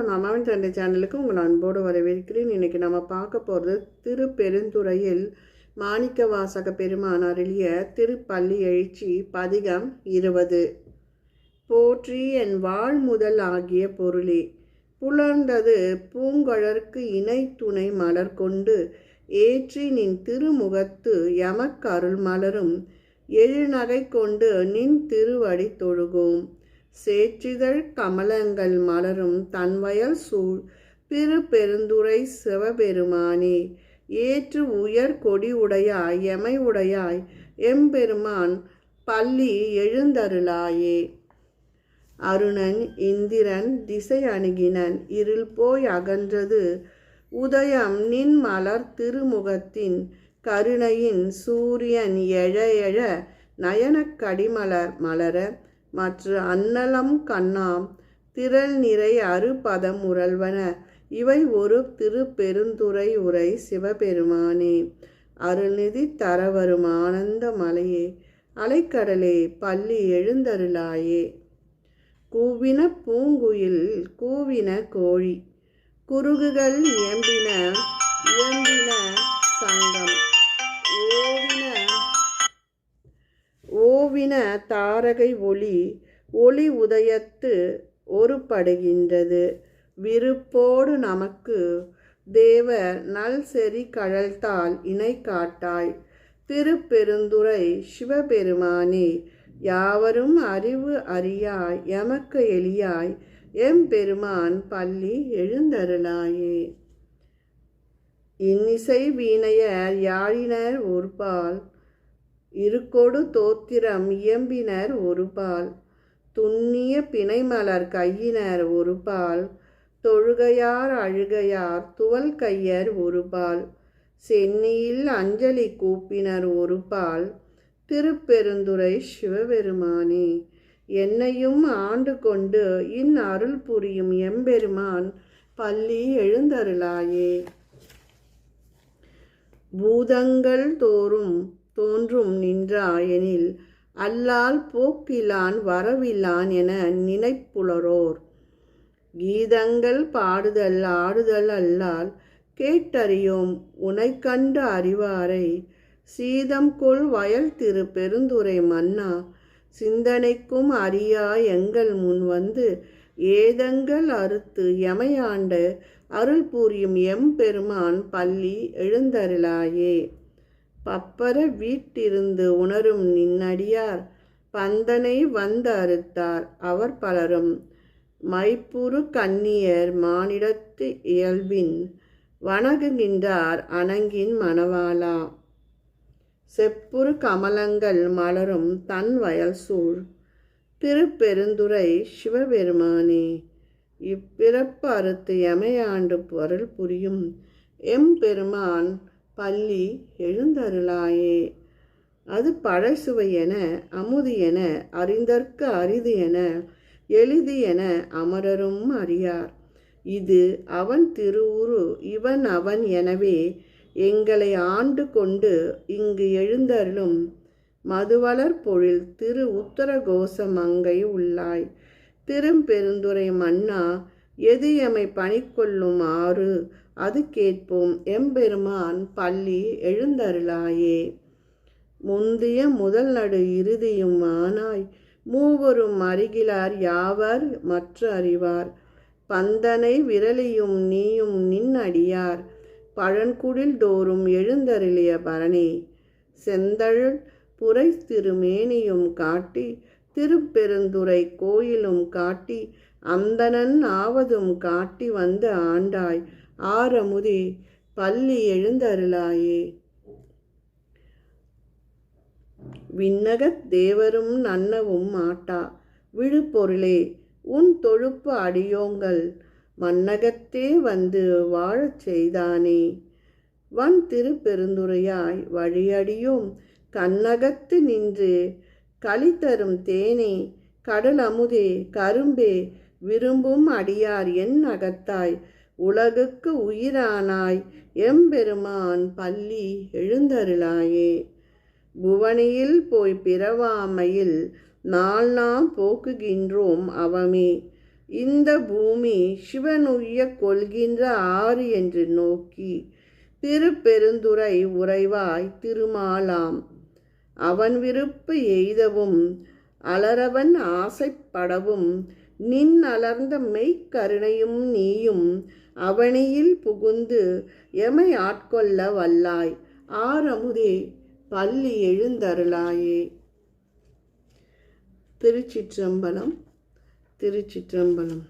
வணக்கம். நம்ம அவன் தந்தை சேனலுக்கு உங்கள் அன்போடு வரவேற்கிறேன். இன்றைக்கி நம்ம பார்க்க போகிறது திருப்பெருந்துறையில் மாணிக்க வாசக பெருமான் அருளிய திருப்பள்ளி எழுச்சி பதிகம் 20. போற்றி என் வாழ்முதல் ஆகிய பொருளே, புலர்ந்தது பூங்கழற்கு இணை துணை மலர் கொண்டு ஏற்றி நின் திருமுகத்து எமக்கு அருள் மலரும் எழுநகை கொண்டு நின் திருவடி தொழுகோம். சேற்றிதழ் கமலங்கள் மலரும் தன்வயல் சூழ் திருப்பெருந்துறை சிவபெருமானே, ஏற்று உயர் கொடி உடையாய் எமை உடையாய் எம்பெருமான் பள்ளி எழுந்தருளாயே. அருணன் இந்திரன் திசை அணுகினன் இருள் போய் அகன்றது உதயம் நின் மலர் திருமுகத்தின் கருணையின் சூரியன் எழ எழ நயனக் கடிமலர் மலர மற்ற அன்னலம் கண்ணாம் திரள் நிறை அறுபதம் உறல்வன இவை ஒரு திருப்பெருந்துறை உரை சிவபெருமானே. அருள்நிதி தரவரும் ஆனந்த மலையே, அலைக்கடலே பள்ளி எழுந்தருளாயே. கூவின பூங்குயில் கூவின கோழி, குருகுகள் இயம்பின இயம்பின சங்கம், ஓவின தாரகை ஒளி ஒளி உதயத்து ஒருபடுகின்றது. விருப்போடு நமக்கு தேவர் நல் செறி கழல்தால் இணை காட்டாய். திருப்பெருந்துறை சிவபெருமானே, யாவரும் அறிவு அறியாய் எமக்கு எளியாய் எம்பெருமான் பள்ளி எழுந்தருளாயே. இன்னிசை வீணையர் யாழினர் ஒருபால், இருக்கொடு தோத்திரம் இயம்பினர் ஒருபால், துண்ணிய பிணைமலர் கையினர் ஒருபால், தொழுகையார் அழுகையார் துவல் கையர் ஒருபால், சென்னியில் அஞ்சலி கூப்பினர் ஒருபால். திருப்பெருந்துறை சிவபெருமானே, என்னையும் ஆண்டு கொண்டு இன் அருள் புரியும் எம்பெருமான் பள்ளி எழுந்தருளாயே. பூதங்கள் தோன்றும் நின்றாயெனில் அல்லால் போக்கிலான் வரவில்லான் என நினைப்புலரோர். கீதங்கள் பாடுதல் ஆடுதல் அல்லால் கேட்டறியோம் உனை கண்டு அறிவாரை. சீதம் கொள் வயல் திரு பெருந்துறை மன்னா, சிந்தனைக்கும் அறியா எங்கள் முன் வந்து ஏதங்கள் அறுத்து எமையாண்ட அருள் புரியும் எம்பெருமான் பள்ளி எழுந்தருளாயே. பப்பர வீட்டிருந்து உணரும் நின்னடியார் பந்தனை வந்து அறுத்தார் அவர் பலரும். மைப்புறு கன்னியர் மானிடத்து இயல்பின் வணங்குகின்றார் அணங்கின் மணவாளா. செப்புறு கமலங்கள் மலரும் தன் வயல் சூழ் திருப்பெருந்துறை சிவபெருமானே, இப்பிறப்பு அறுத்து எமையாண்டு பொருள் புரியும் எம்பெருமான் பள்ளி எழுந்தருளாயே. அது பழசுவை என அமுது என அறிந்தற்கு அரிது என எளிது என அமரரும் அறியார். இது அவன் திருவுரு இவன் அவன் எனவே எங்களை ஆண்டு கொண்டு இங்கு எழுந்தருளும் மதுவளர் பொழில் திரு உத்தர கோச மங்கை உள்ளாய். திருப்பெருந்துறை மன்னா, எது எமை பணிக்கொள்ளும் ஆறு அது கேட்போம் எம்பெருமான் பள்ளி எழுந்தருளாயே. முந்திய முதல் நடு இறுதியும் ஆனாய் மூவரும் அருகிலார் யாவர் மற்ற அறிவார். பந்தனை விரலியும் நீயும் நின் அடியார் பழங்குடில் தோறும் எழுந்தருளிய பரணி. செந்தழ் புரை திருமேனியும் காட்டி திருப்பெருந்துறை கோயிலும் காட்டி அந்தணன் ஆவதும் காட்டி வந்து ஆண்டாய் ஆரமுதே பள்ளி எழுந்தருளாயே. விண்ணகத் தேவரும் நன்னவும் மாட்டா விழுப்பொருளே, உன் தொழுப்பு அடியோங்கள் மன்னகத்தே வந்து வாழச் செய்தானே. வன் திருப்பெருந்துறையாய் வழியடியோம் கண்ணகத்து நின்று களித்தரும் தேனே, கடல் அமுதே கரும்பே விரும்பும் அடியார் என் அகத்தாய் உலகுக்கு உயிரானாய் எம்பெருமான் பள்ளி எழுந்தருளாயே. புவனியில் போய் பிறவாமையில் நாள் நாம் போக்குகின்றோம் அவமே. இந்த பூமி சிவனுய்ய கொள்கின்ற ஆறு என்று நோக்கி திருப்பெருந்துறை உறைவாய் திருமாலாம் அவன் விருப்பு எய்தவும் அலரவன் ஆசைப்படவும் நின் அலர்ந்த மெய்க்கருணையும் நீயும் அவனியில் புகுந்து எமை ஆட்கொள்ள வல்லாய் ஆரமுதே பள்ளி எழுந்தருளாயே. திருச்சிற்றம்பலம். திருச்சிற்றம்பலம்.